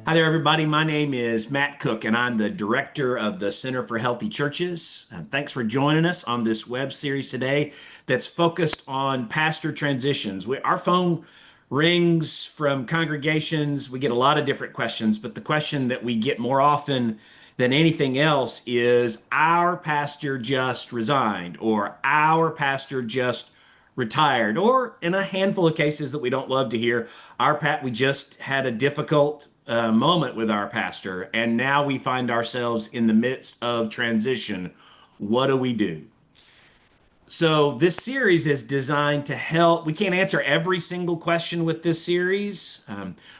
Hi there, everybody. My name is Matt Cook, and I'm the director of the Center for Healthy Churches. Thanks for joining us on this web series today that's focused on pastor transitions. Our phone rings from congregations. We get a lot of different questions, but the question that we get more often than anything else is our pastor just resigned, or our pastor just retired, or in a handful of cases that we don't love to hear, we just had a difficult moment with our pastor, and now we find ourselves in the midst of transition. What do we do? So this series is designed to help. We can't answer every single question with this series,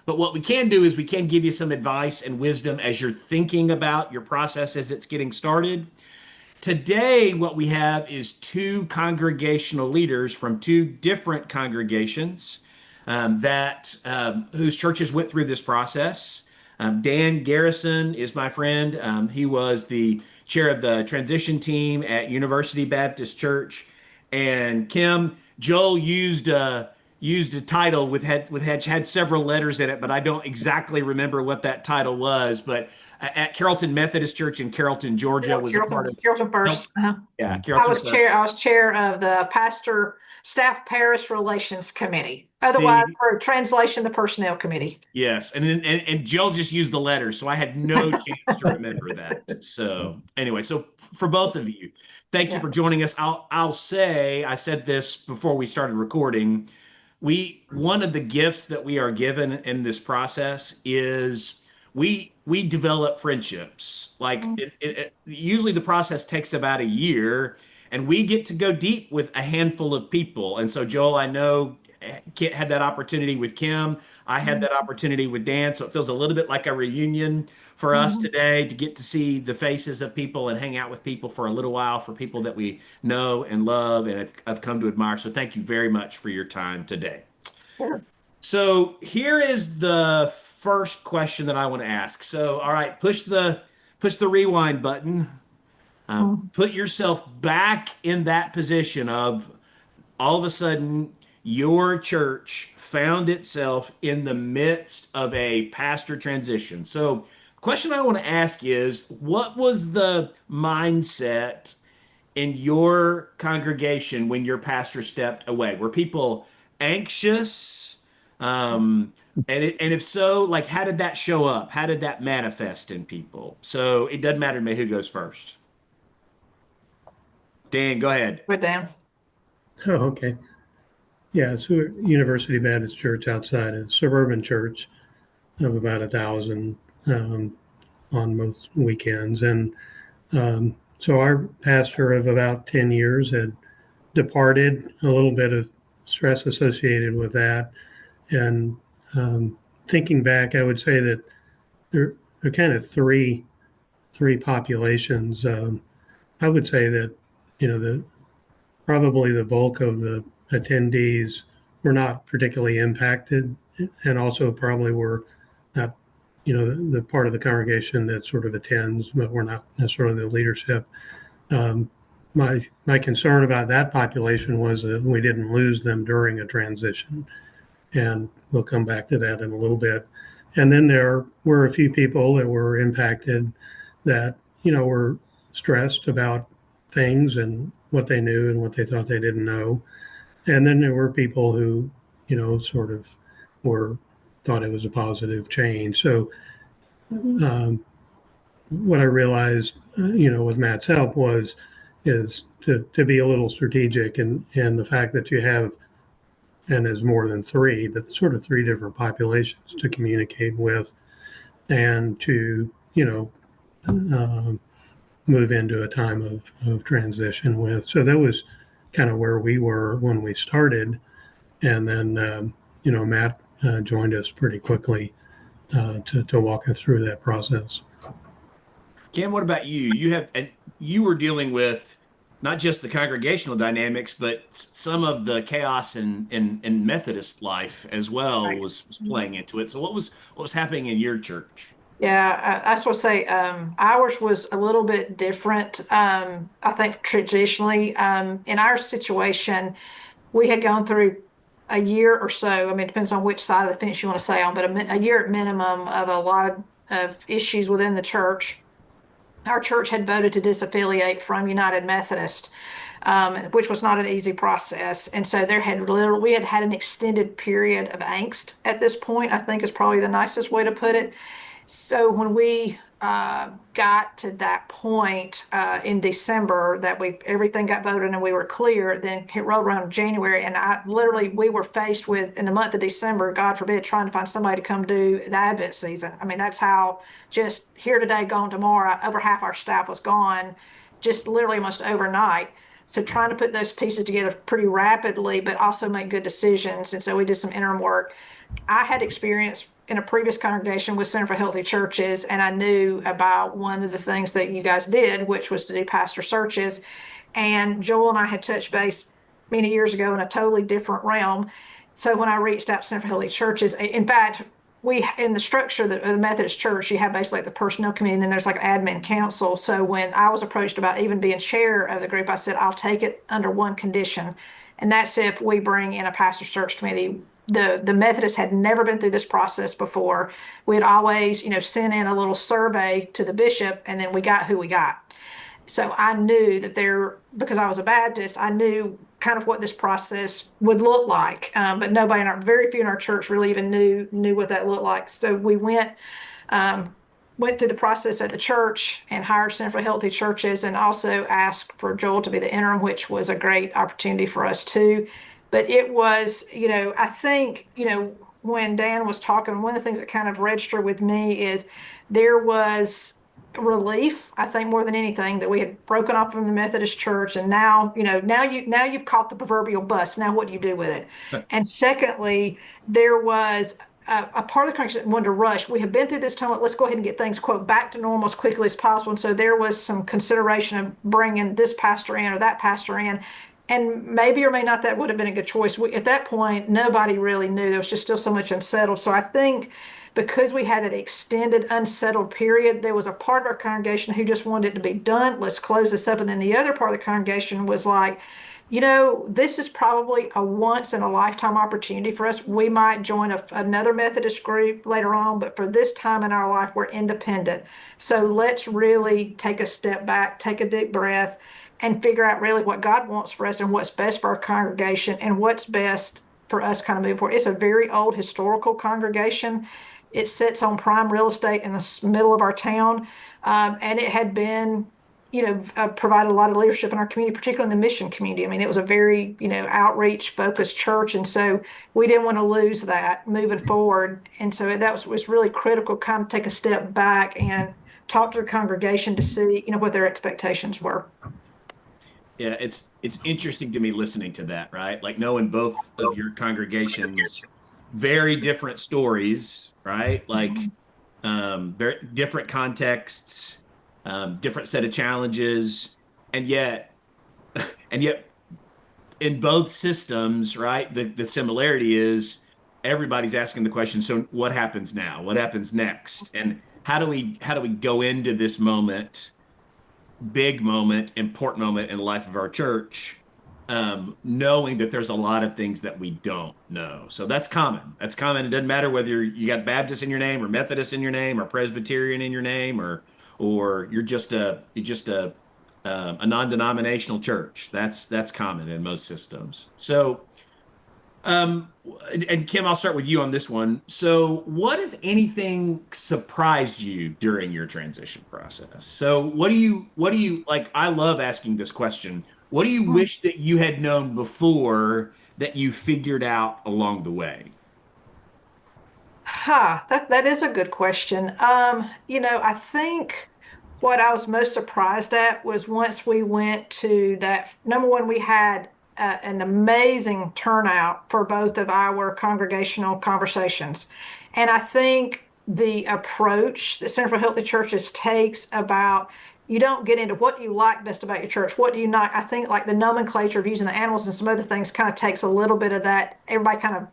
but what we can do is we can give you some advice and wisdom as you're thinking about your process as it's getting started. Today, what we have is two congregational leaders from two different congregations that whose churches went through this process. Dan Garrison is my friend. He was the chair of the transition team at University Baptist Church, and Joel used a title had several letters in it, but I don't exactly remember what that title was. But at Carrollton Methodist Church in Carrollton, Georgia, was a part Carrollton, of. Carrollton Nope. first. Yeah, I Carrollton was chair. first. I was chair of the pastor staff parish relations committee, otherwise See, for translation, the personnel committee. yes, and Joel just used the letters, so I had no chance to remember that. So anyway, so for both of you, thank you Yeah. for joining us. I'll say I said this before we started recording. One of the gifts that we are given in this process is we develop friendships. Like usually the process takes about a year, and we get to go deep with a handful of people. And so Joel, I know Kit had that opportunity with Kim. I had that opportunity with Dan. So it feels a little bit like a reunion for us Mhm. today to get to see the faces of people and hang out with people for a little while, for people that we know and love and have come to admire. So thank you very much for your time today. Sure. So here is the first question that I want to ask. So, all right, push the rewind button. Mhm. Put yourself back in that position of all of a sudden your church found itself in the midst of a pastor transition. So, the question I want to ask is, what was the mindset in your congregation when your pastor stepped away? Were people anxious? And if so, like, how did that show up? How did that manifest in people? So it doesn't matter to me who goes first. Dan, go ahead. Put down. Oh, okay. Yeah, so University Baptist Church outside a suburban church of about 1,000 on most weekends. And so our pastor of about 10 years had departed, a little bit of stress associated with that. And thinking back, I would say that there are kind of three populations. I would say that, the probably the bulk of the attendees were not particularly impacted, and also probably were not, the part of the congregation that sort of attends, but we're not necessarily the leadership. Um, my concern about that population was that we didn't lose them during a transition, and we'll come back to that in a little bit. And then there were a few people that were impacted that were stressed about things and what they knew and what they thought they didn't know. And then there were people who, sort of were thought it was a positive change. So what I realized, with Matt's help is to be a little strategic, and the fact that you have, and there's more than three, but sort of three different populations to communicate with, and to move into a time of transition with. So that was kind of where we were when we started. And then, Matt joined us pretty quickly to walk us through that process. Kim, what about you? And you were dealing with not just the congregational dynamics, but some of the chaos in Methodist life as well Right. was playing into it. So what was happening in your church? Yeah, I just want to say ours was a little bit different. I think traditionally, in our situation, we had gone through a year or so. I mean, it depends on which side of the fence you want to say on, but a year at minimum of a lot of issues within the church. Our church had voted to disaffiliate from United Methodist, which was not an easy process. And so we had had an extended period of angst at this point, I think is probably the nicest way to put it. So when we got to that point in December that everything got voted and we were clear, then it rolled around January, and we were faced with, in the month of December, God forbid, trying to find somebody to come do the Advent season. I mean, that's how just here today, gone tomorrow, over half our staff was gone, just literally almost overnight. So trying to put those pieces together pretty rapidly, but also make good decisions. And so we did some interim work. I had experience in a previous congregation with Center for Healthy Churches, and I knew about one of the things that you guys did, which was to do pastor searches. And Joel and I had touched base many years ago in a totally different realm. So when I reached out to Center for Healthy Churches, in fact, in the structure of the Methodist Church, you have basically like the personnel committee, and then there's like admin council. So when I was approached about even being chair of the group, I said, I'll take it under one condition. And that's if we bring in a pastor search committee. The Methodists had never been through this process before. We had always, sent in a little survey to the bishop, and then we got who we got. So I knew that because I was a Baptist, I knew kind of what this process would look like. But very few in our church really even knew what that looked like. So we went through the process at the church and hired Center for Healthy Churches, and also asked for Joel to be the interim, which was a great opportunity for us too. But it was, I think, when Dan was talking, one of the things that kind of registered with me is there was relief, I think, more than anything, that we had broken off from the Methodist Church, and now you've caught the proverbial bus. Now what do you do with it? And secondly, there was a part of the congregation that wanted to rush. We have been through this time. Let's go ahead and get things, quote, back to normal as quickly as possible. And so there was some consideration of bringing this pastor in or that pastor in. And maybe or may not that would have been a good choice. At that point, nobody really knew. There was just still so much unsettled. So I think because we had that extended unsettled period, there was a part of our congregation who just wanted it to be done. Let's close this up. And then the other part of the congregation was like, this is probably a once in a lifetime opportunity for us. We might join another Methodist group later on, but for this time in our life, we're independent. So let's really take a step back, take a deep breath, and figure out really what God wants for us and what's best for our congregation and what's best for us kind of moving forward. It's a very old historical congregation. It sits on prime real estate in the middle of our town. And it had been, provided a lot of leadership in our community, particularly in the mission community. I mean, it was a very, outreach focused church. And so we didn't want to lose that moving forward. And so that was really critical, kind of take a step back and talk to the congregation to see, what their expectations were. Yeah, it's interesting to me listening to that, right? Like knowing both of your congregations, very different stories, right? Like very different contexts, different set of challenges, and yet in both systems, right? The similarity is everybody's asking the question, so what happens now? What happens next? And how do we go into this moment? Big moment, important moment in the life of our church, knowing that there's a lot of things that we don't know. So that's common. It doesn't matter whether you got Baptist in your name or Methodist in your name or Presbyterian in your name or you're just a non-denominational church. That's common in most systems. So and Kim, I'll start with you on this one. So what, if anything, surprised you during your transition process? So what do you like? I love asking this question. What do you wish that you had known before that you figured out along the way? That is a good question. I think what I was most surprised at was once we went to that, number one, we had an amazing turnout for both of our congregational conversations. And I think the approach that Center for Healthy Churches takes about, you don't get into what you like best about your church, what do you not. I think like the nomenclature of using the animals and some other things kind of takes a little bit of that, everybody kind of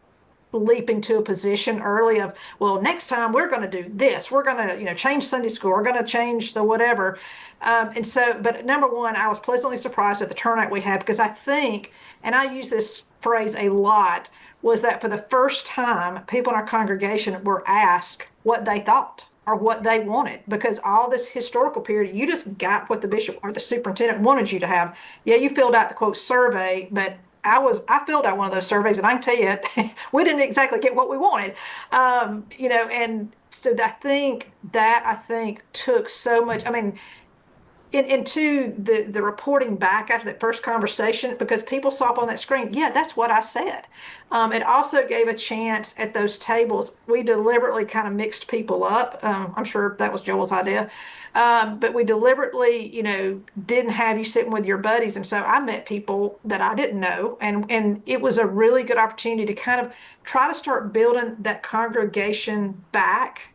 leaping to a position early of, well, next time we're going to do this, we're going to change Sunday school, we're going to change the whatever. And so, but number one, I was pleasantly surprised at the turnout we had, because I think, and I use this phrase a lot, was that for the first time, people in our congregation were asked what they thought or what they wanted, because all this historical period, you just got what the bishop or the superintendent wanted you to have. Yeah, you filled out the quote survey, but I filled out one of those surveys, and I can tell you, we didn't exactly get what we wanted. And so I think took so much. I mean, into the reporting back after that first conversation, because people saw up on that screen, yeah, that's what I said. It also gave a chance at those tables. We deliberately kind of mixed people up. I'm sure that was Joel's idea. But we deliberately, didn't have you sitting with your buddies. And so I met people that I didn't know. And it was a really good opportunity to kind of try to start building that congregation back.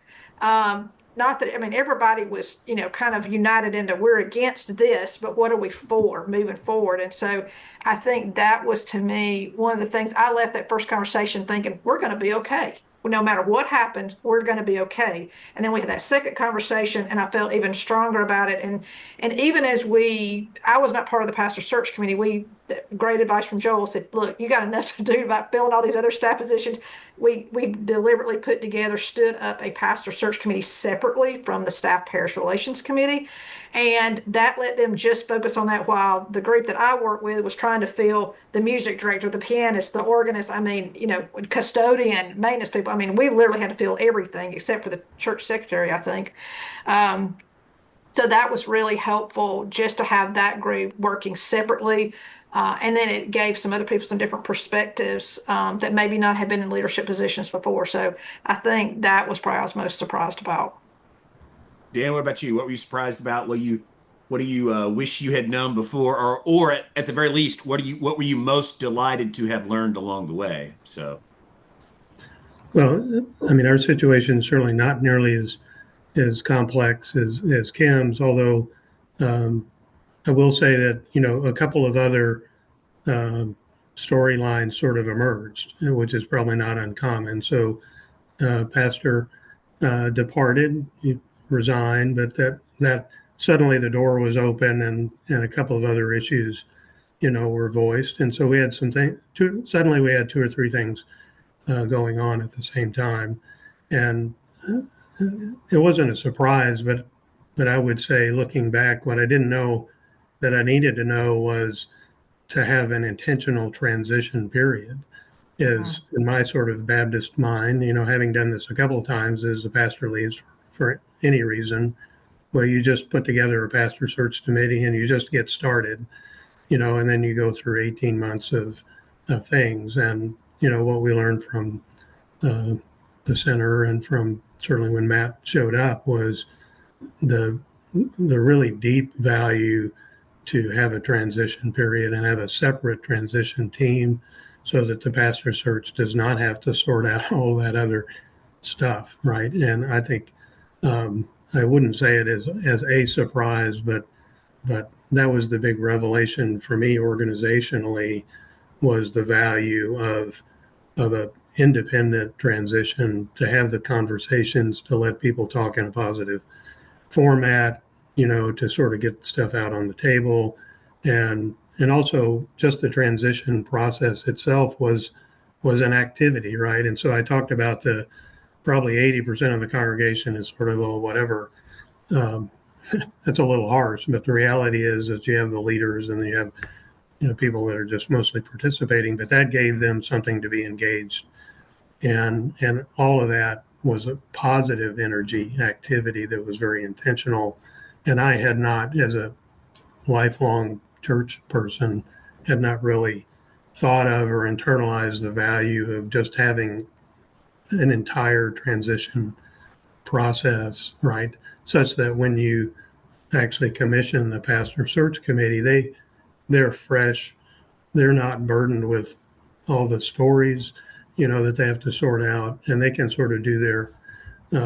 Not that, I mean, everybody was, kind of united into we're against this, but what are we for moving forward? And so I think that was, to me, one of the things I left that first conversation thinking, we're going to be okay. No matter what happens, we're going to be okay. And then we had that second conversation, and I felt even stronger about it. And even as I was not part of the pastor search committee. Great advice from Joel, said, look, you got enough to do about filling all these other staff positions. We deliberately stood up a pastor search committee separately from the staff parish relations committee. And that let them just focus on that, while the group that I work with was trying to fill the music director, the pianist, the organist, custodian, maintenance people. I mean, we literally had to fill everything except for the church secretary, I think. So that was really helpful, just to have that group working separately. And then it gave some other people some different perspectives that maybe not have been in leadership positions before. So I think that was probably what I was most surprised about. Dan, what about you? What were you surprised about? What do you wish you had known before, or at the very least, what were you most delighted to have learned along the way? So, Well, I mean, our situation is certainly not nearly as complex as Kim's, although I will say that, a couple of other storylines sort of emerged, which is probably not uncommon. So, Pastor departed, he resigned, but that suddenly the door was open, and a couple of other issues, were voiced. And so we had suddenly we had two or three things going on at the same time. And it wasn't a surprise, but I would say, looking back, what I didn't know that I needed to know was to have an intentional transition period. Is in my sort of Baptist mind, having done this a couple of times, as the pastor leaves for any reason, well, you just put together a pastor search committee and you just get started, and then you go through 18 months of things. And, what we learned from the center, and from certainly when Matt showed up, was the really deep value to have a transition period and have a separate transition team, so that the pastor search does not have to sort out all that other stuff, right? And I think I wouldn't say it as a surprise, but that was the big revelation for me organizationally, was the value of a independent transition, to have the conversations, to let people talk in a positive format, to sort of get stuff out on the table. And also, just the transition process itself was an activity, right? And so I talked about the probably 80% of the congregation is sort of, well, whatever. That's a little harsh, but the reality is that you have the leaders, and you have people that are just mostly participating, but that gave them something to be engaged. And all of that was a positive energy activity that was very intentional. And I had not, as a lifelong church person, had not really thought of or internalized the value of just having an entire transition process, right? Such that when you actually commission the pastor search committee, they're fresh, they're not burdened with all the stories, that they have to sort out, and they can sort of do their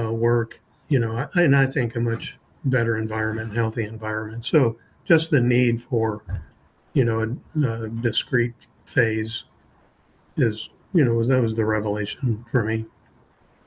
work, and I think a much better environment, healthy environment. So just the need for, a discrete phase is, that was the revelation for me.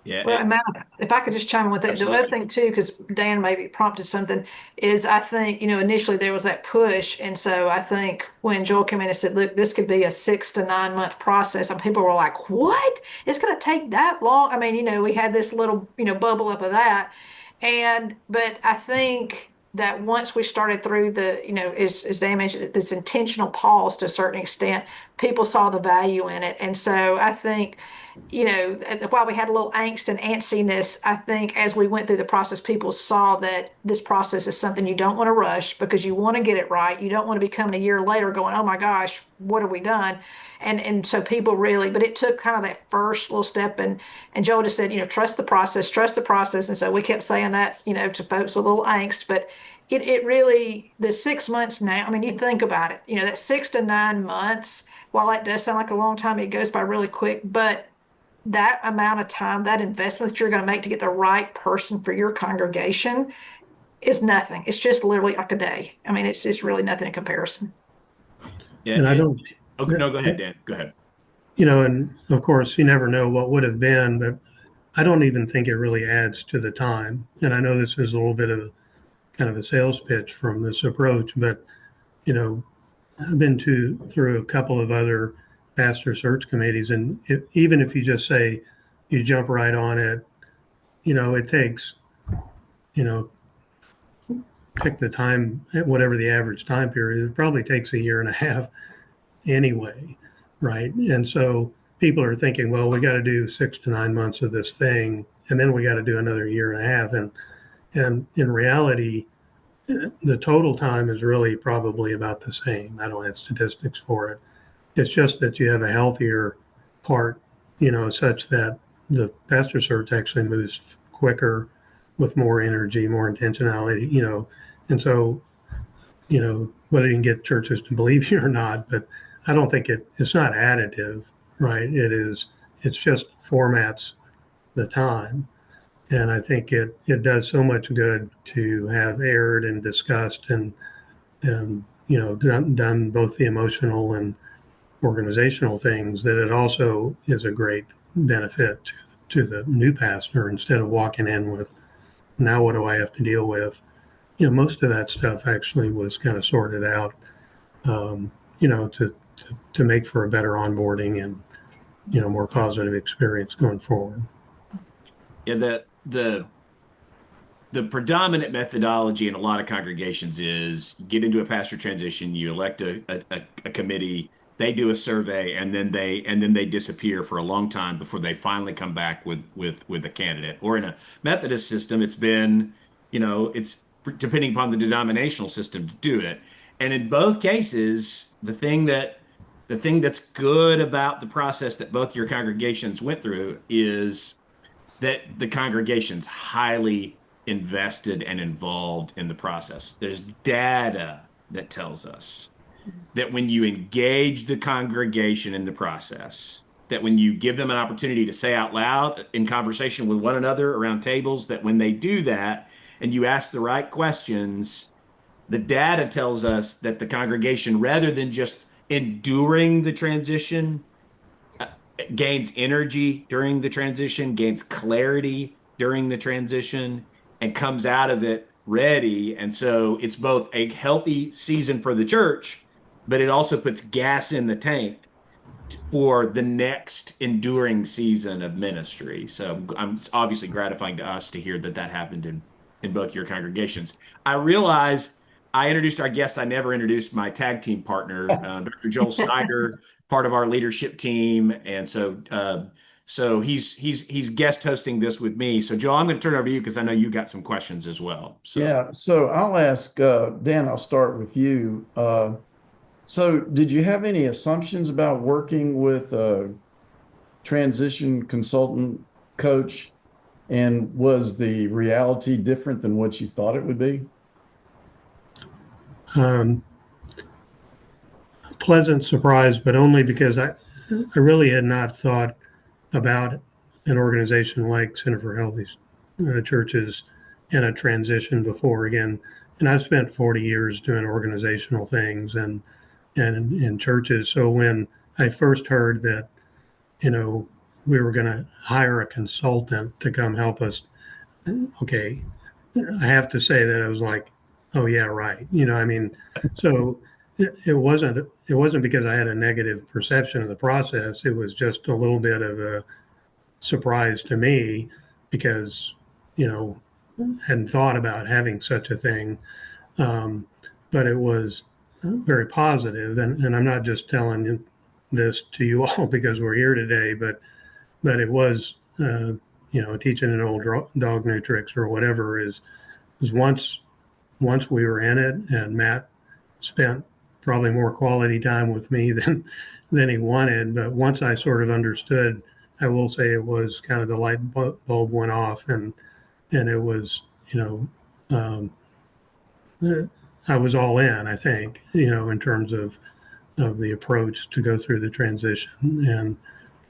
Yeah. Well, if I could just chime in with that, the other thing too, because Dan maybe prompted something, is I think, initially there was that push. And so I think when Joel came in and said, look, this could be a 6 to 9 month process, and people were like, what? It's going to take that long? I mean, we had this little, bubble up of that. But I think that once we started through as Dan mentioned, this intentional pause to a certain extent, people saw the value in it. And so I think, while we had a little angst and antsiness, I think as we went through the process, people saw that this process is something you don't want to rush because you want to get it right. You don't want to be coming a year later going, oh my gosh, what have we done? And so people really, but it took kind of that first little step. And Joel just said, trust the process, trust the process. And so we kept saying that, to folks with a little angst, but it really, the 6 months now, I mean, you think about it, that 6 to 9 months, while that does sound like a long time, it goes by really quick, but that amount of time, that investment that you're going to make to get the right person for your congregation is nothing. It's just literally like a day. I mean, it's really nothing in comparison. Yeah. And I don't, Okay, no, go ahead, Dan. Go ahead. and of course, you never know what would have been, but I don't even think it really adds to the time. And I know this is a little bit of kind of a sales pitch from this approach, but, I've been through a couple of other pastor search committees, and even if you just say you jump right on it, it takes, you know, pick the time, whatever the average time period, it probably takes a year and a half anyway, right? And so people are thinking, well, we got to do 6 to 9 months of this thing, and then we got to do another year and a half. And in reality, the total time is really probably about the same. I don't have statistics for it. It's just that you have a healthier part, such that the pastor search actually moves quicker with more energy, more intentionality, and so, whether you can get churches to believe you or not, but I don't think it's not additive, right? It's just formats the time. And I think it does so much good to have aired and discussed and done both the emotional and organizational things, that it also is a great benefit to the new pastor, instead of walking in with, now what do I have to deal with? Most of that stuff actually was kind of sorted out, to make for a better onboarding and, more positive experience going forward. Yeah, the predominant methodology in a lot of congregations is you get into a pastor transition, you elect a committee, they do a survey, and then they disappear for a long time before they finally come back with a candidate. Or in a Methodist system, it's been, it's depending upon the denominational system to do it. And in both cases, the thing that's good about the process that both your congregations went through is that the congregation's highly invested and involved in the process. There's data that tells us that when you engage the congregation in the process, that when you give them an opportunity to say out loud in conversation with one another around tables, that when they do that and you ask the right questions, the data tells us that the congregation, rather than just enduring the transition, gains energy during the transition, gains clarity during the transition, and comes out of it ready. And so it's both a healthy season for the church, but it also puts gas in the tank for the next enduring season of ministry. So it's obviously gratifying to us to hear that happened in both your congregations. I realize I introduced our guest. I never introduced my tag team partner, Dr. Joel Snyder, part of our leadership team, and so he's guest hosting this with me. So Joel, I'm going to turn it over to you because I know you got some questions as well. So. Yeah, so I'll ask Dan. I'll start with you. So did you have any assumptions about working with a transition consultant coach, and was the reality different than what you thought it would be? Pleasant surprise, but only because I really had not thought about an organization like Center for Healthy Churches in a transition before. Again, and I've spent 40 years doing organizational things and in churches. So when I first heard that, we were going to hire a consultant to come help us. Okay, I have to say that I was like, oh yeah, right. I mean, so it wasn't because I had a negative perception of the process. It was just a little bit of a surprise to me because, hadn't thought about having such a thing. But it was very positive, and I'm not just telling this to you all because we're here today, but it was, teaching an old dog new tricks or whatever is once we were in it, and Matt spent probably more quality time with me than he wanted. But once I sort of understood, I will say it was kind of the light bulb went off, and it was, um, I was all in, I think, in terms of the approach to go through the transition. And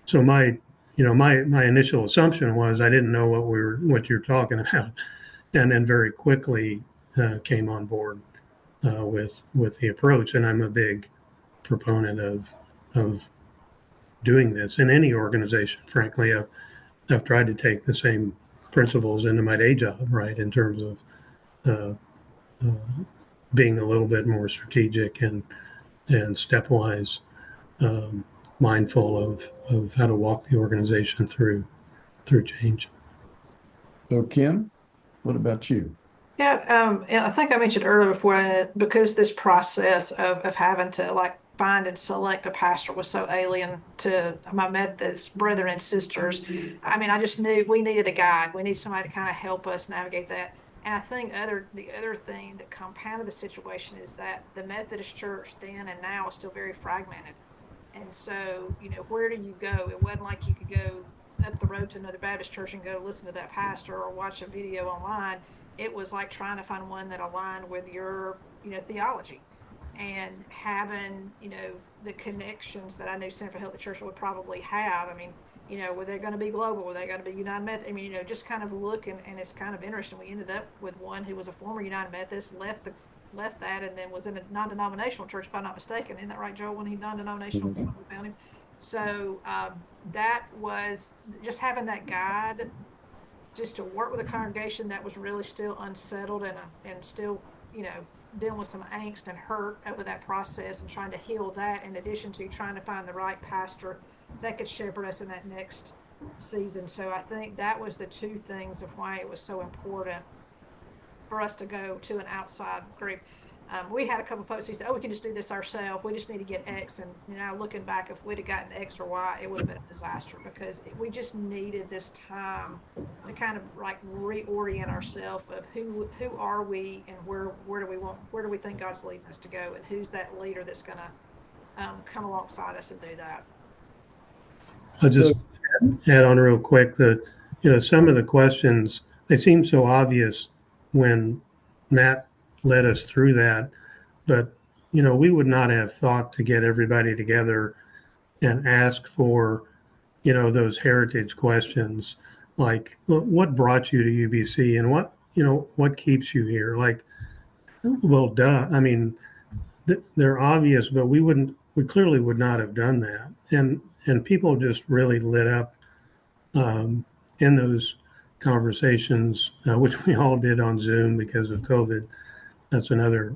so my initial assumption was I didn't know what you're talking about, and then very quickly came on board with the approach. And I'm a big proponent of doing this in any organization. Frankly, I've tried to take the same principles into my day job, right, in terms of uh, uh, being a little bit more strategic and stepwise, mindful of how to walk the organization through change. So, Kim, what about you? Yeah, I think I mentioned earlier before because this process of having to like find and select a pastor was so alien to my Methodist brethren and sisters. I mean, I just knew we needed a guide. We need somebody to kind of help us navigate that. And I think the other thing that compounded the situation is that the Methodist church then and now is still very fragmented. And so, where do you go? It wasn't like you could go up the road to another Baptist church and go listen to that pastor or watch a video online. It was like trying to find one that aligned with your, theology, and having, the connections that I knew Center for Healthy Church would probably have. I mean, were they going to be global? Were they going to be United Methodist? I mean, just kind of looking, and it's kind of interesting. We ended up with one who was a former United Methodist, left that, and then was in a non-denominational church, if I'm not mistaken. Isn't that right, Joel? When he non-denominational, we found him. So that was just having that guide, just to work with a congregation that was really still unsettled and still, dealing with some angst and hurt over that process, and trying to heal that, in addition to trying to find the right pastor that could shepherd us in that next season. So I think that was the two things of why it was so important for us to go to an outside group. We had a couple of folks who said, "Oh, we can just do this ourselves. We just need to get X." And looking back, if we'd have gotten X or Y, it would have been a disaster, because we just needed this time to kind of like reorient ourselves of who are we, and where do we think God's leading us to go, and who's that leader that's going to come alongside us and do that. I'll just add on real quick that, some of the questions, they seem so obvious when Matt led us through that, but, we would not have thought to get everybody together and ask for, those heritage questions, like what brought you to UBC, and what keeps you here? Like, well, duh. I mean, they're obvious, but we clearly would not have done that. And people just really lit up in those conversations, which we all did on Zoom because of COVID. That's another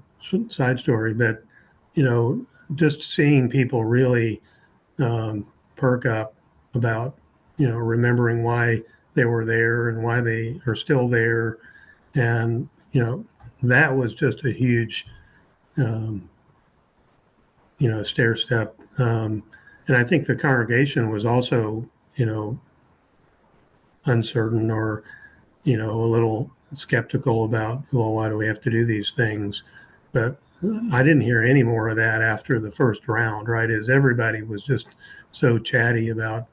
side story. But, just seeing people really perk up about, remembering why they were there and why they are still there. And, that was just a huge, stair step. And I think the congregation was also, uncertain or, a little skeptical about, well, why do we have to do these things? But I didn't hear any more of that after the first round, right? As everybody was just so chatty about,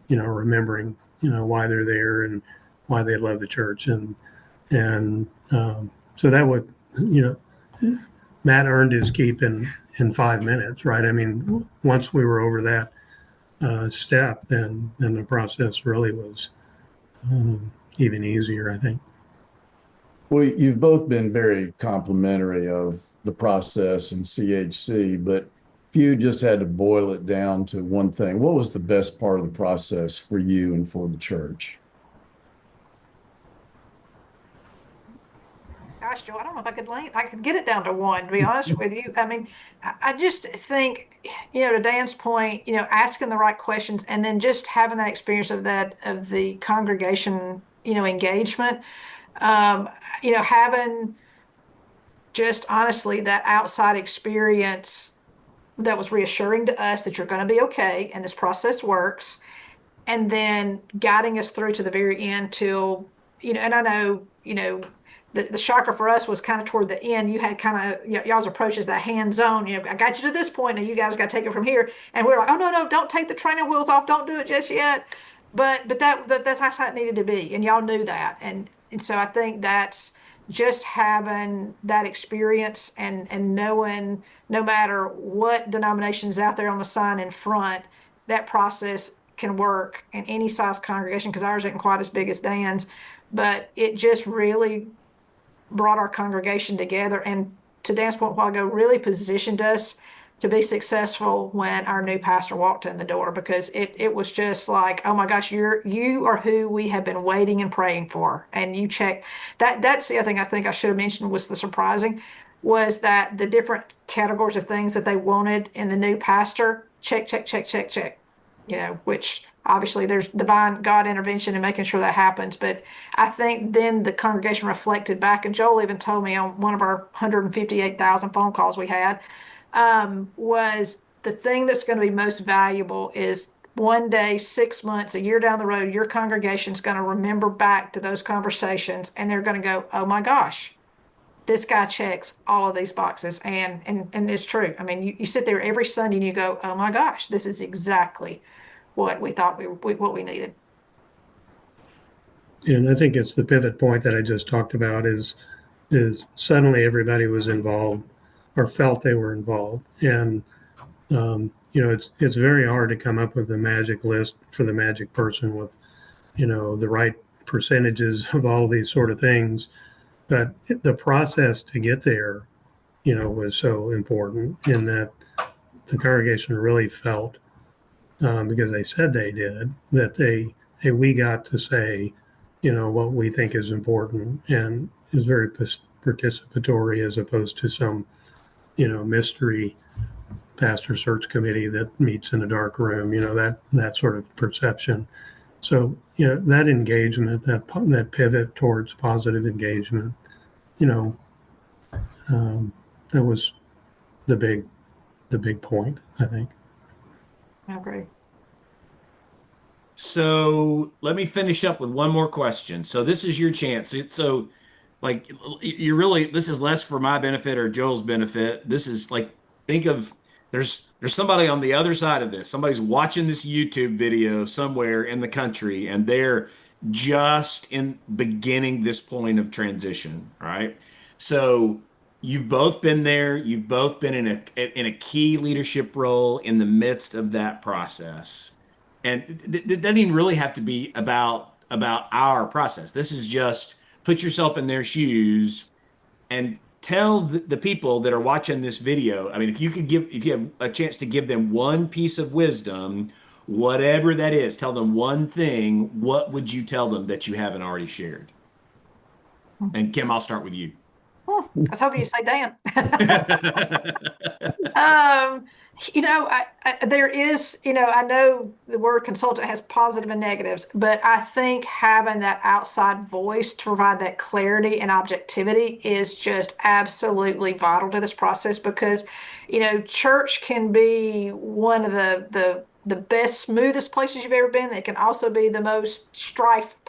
remembering, why they're there and why they love the church. And so that would, Matt earned his keep in 5 minutes, right? I mean, once we were over that step, then the process really was even easier, I think. Well, you've both been very complimentary of the process and CHC, but if you just had to boil it down to one thing, what was the best part of the process for you and for the church? Gosh, Joe, I don't know if I could get it down to one, to be honest with you. I mean, I just think, to Dan's point, asking the right questions and then just having that experience of the congregation, engagement, um, having just honestly that outside experience that was reassuring to us that you're going to be okay and this process works, and then guiding us through to the very end till, and I know, the shocker for us was kind of toward the end. You had kind of y'all's approach is that hands-on, I got you to this point and you guys got to take it from here. And we're like, oh, no, don't take the training wheels off. Don't do it just yet. But that's how it needed to be. And y'all knew that. And so I think that's just having that experience and knowing no matter what denominations out there on the sign in front, that process can work in any size congregation, because ours isn't quite as big as Dan's, but it just really brought our congregation together, and to Dan's point a while ago, really positioned us to be successful when our new pastor walked in the door, because it was just like, oh my gosh, you are who we have been waiting and praying for. And you check that's the other thing I think I should have mentioned was the surprising, was that the different categories of things that they wanted in the new pastor, check, check, check, check, check, which obviously there's divine God intervention in making sure that happens. But I think then the congregation reflected back, and Joel even told me on one of our 158,000 phone calls we had, was the thing that's going to be most valuable is one day, 6 months, a year down the road, your congregation's going to remember back to those conversations and they're going to go, oh my gosh, this guy checks all of these boxes. And it's true. I mean, you sit there every Sunday and you go, oh my gosh, this is exactly what we thought what we needed. And I think it's the pivot point that I just talked about is suddenly everybody was involved or felt they were involved. And, it's very hard to come up with a magic list for the magic person with, the right percentages of all these sort of things. But the process to get there, was so important in that the congregation really felt, because they said they did, that hey, we got to say, what we think is important, and is very participatory as opposed to some, mystery pastor search committee that meets in a dark room, that sort of perception. So, that engagement, that pivot towards positive engagement, that was the big point, I think. I agree. So let me finish up with one more question. So this is your chance. So like this is less for my benefit or Joel's benefit. This is like, think of there's somebody on the other side of this. Somebody's watching this YouTube video somewhere in the country and they're just in beginning this point of transition, right? So you've both been there. You've both been in a key leadership role in the midst of that process. And it doesn't even really have to be about our process. This is just put yourself in their shoes and tell the people that are watching this video. I mean, if you have a chance to give them one piece of wisdom, whatever that is, tell them one thing. What would you tell them that you haven't already shared? And Kim, I'll start with you. I was hoping you'd say Dan. Um, there is, I know the word consultant has positive and negatives, but I think having that outside voice to provide that clarity and objectivity is just absolutely vital to this process, because, church can be one of the best, smoothest places you've ever been. It can also be the most strife-filled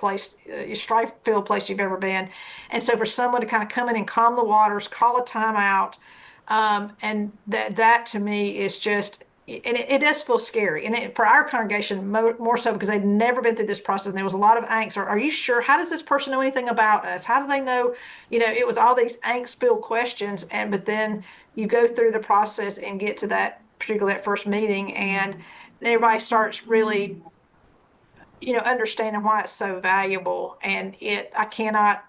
place you've ever been. And so for someone to kind of come in and calm the waters, call a timeout, and that to me is just, and it does feel scary. And for our congregation, more so because they'd never been through this process. And there was a lot of angst. Are you sure? How does this person know anything about us? How do they know? It was all these angst-filled questions. But then you go through the process and get to particularly that first meeting, and everybody starts really, understanding why it's so valuable. And I cannot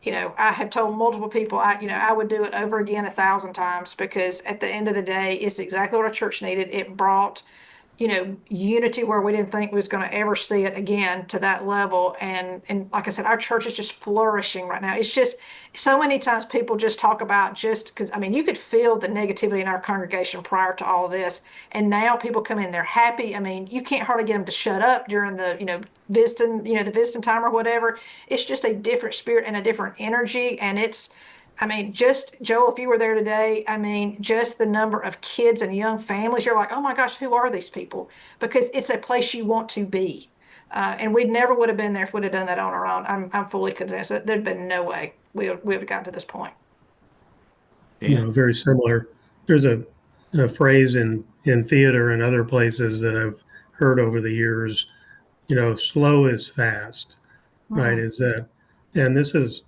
I have told multiple people, I would do it over again 1,000 times, because at the end of the day, it's exactly what our church needed. It brought, unity where we didn't think we was going to ever see it again to that level. And like I said, our church is just flourishing right now. It's just so many times people just talk about, just because, I mean, you could feel the negativity in our congregation prior to all this. And now people come in, they're happy. I mean, you can't hardly get them to shut up during the, the visiting time or whatever. It's just a different spirit and a different energy. And I mean, just Joel, if you were there today, I mean, just the number of kids and young families, you're like, oh my gosh, who are these people? Because it's a place you want to be. And we never would have been there if we'd have done that on our own. I'm fully convinced that there'd been no way we would have gotten to this point. Yeah. Very similar. There's a phrase in theater and other places that I've heard over the years, slow is fast, right? Mhm. Is that, and this is,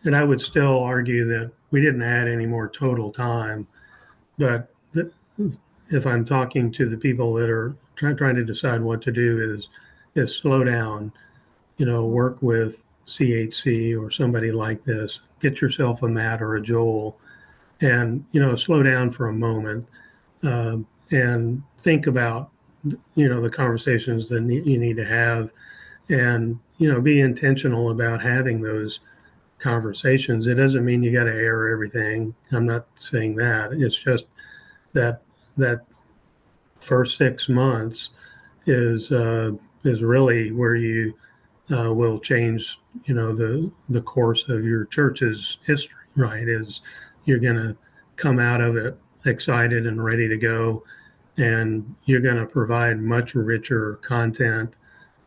and I would still argue that we didn't add any more total time, but if I'm talking to the people that are trying to decide what to do, is slow down, work with CHC or somebody like this, get yourself a Matt or a Joel, and slow down for a moment, and think about the conversations that you need to have, and be intentional about having those conversations. It doesn't mean you got to air everything. I'm not saying that. It's just that first 6 months is really where you will change the course of your church's history, right? Is you're going to come out of it excited and ready to go, and you're going to provide much richer content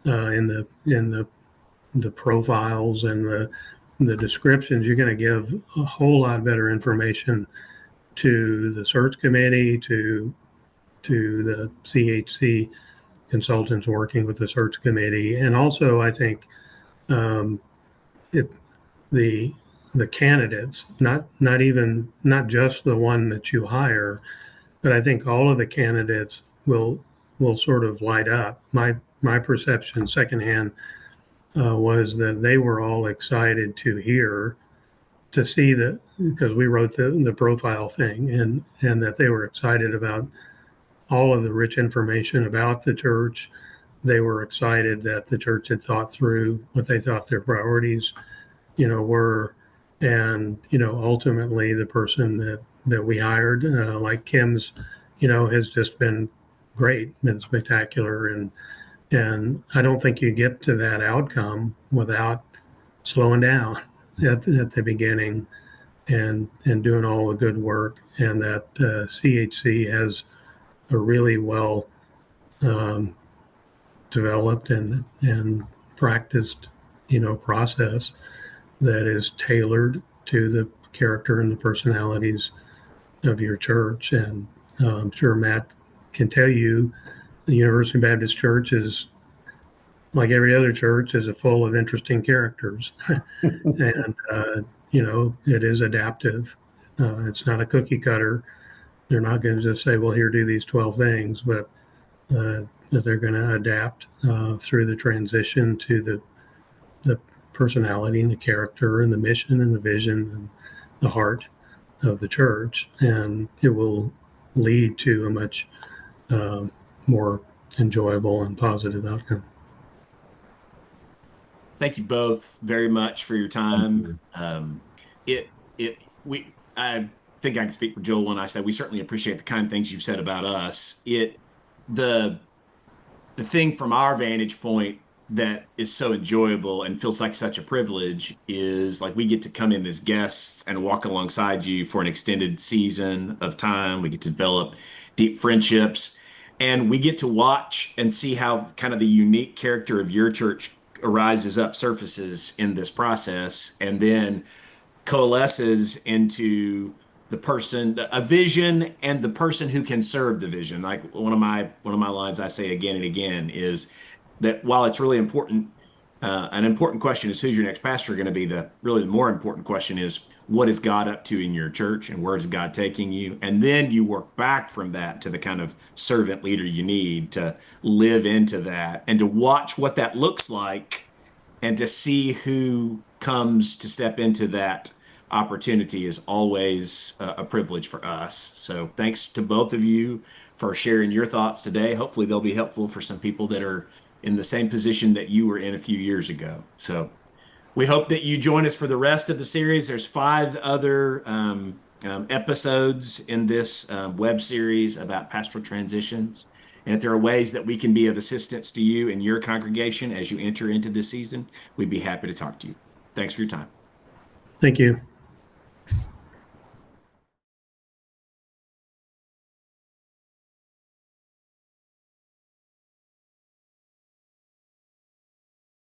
in the profiles and the descriptions. You're going to give a whole lot better information to the search committee, to the CHC consultants working with the search committee, and also I think um, it the candidates, not just the one that you hire, but I think all of the candidates will sort of light up. My perception secondhand was that they were all excited to see that, because we wrote the profile thing, and that they were excited about all of the rich information about the church. They were excited that the church had thought through what they thought their priorities, were, and ultimately the person that we hired, like Kim's, has just been great, been spectacular, and I don't think you get to that outcome without slowing down at the beginning and doing all the good work, and that CHC has a really well um, developed and practiced, process that is tailored to the character and the personalities of your church. And I'm sure Matt can tell you, the University Baptist Church is, like every other church, is full of interesting characters, and it is adaptive. It's not a cookie cutter. They're not going to just say, "Well, here, do these 12 things," but that they're going to adapt through the transition to the personality and the character and the mission and the vision and the heart of the church, and it will lead to a much more enjoyable and positive outcome. Thank you both very much for your time. I think I can speak for Joel when I say we certainly appreciate the kind things you've said about us. The the thing from our vantage point that is so enjoyable and feels like such a privilege is like we get to come in as guests and walk alongside you for an extended season of time. We get to develop deep friendships, and we get to watch and see how kind of the unique character of your church arises up, surfaces in this process, and then coalesces into the person, a vision, and the person who can serve the vision. Like one of my lines I say again and again is that while it's really important, an important question is who's your next pastor going to be. The more important question is what is God up to in your church and where is God taking you, and then you work back from that to the kind of servant leader you need to live into that and to watch what that looks like and to see who comes to step into that opportunity is always a privilege for us. So thanks to both of you for sharing your thoughts today. Hopefully they'll be helpful for some people that are in the same position that you were in a few years ago. So we hope that you join us for the rest of the series. There's 5 other episodes in this web series about pastoral transitions. And if there are ways that we can be of assistance to you and your congregation as you enter into this season, we'd be happy to talk to you. Thanks for your time. Thank you.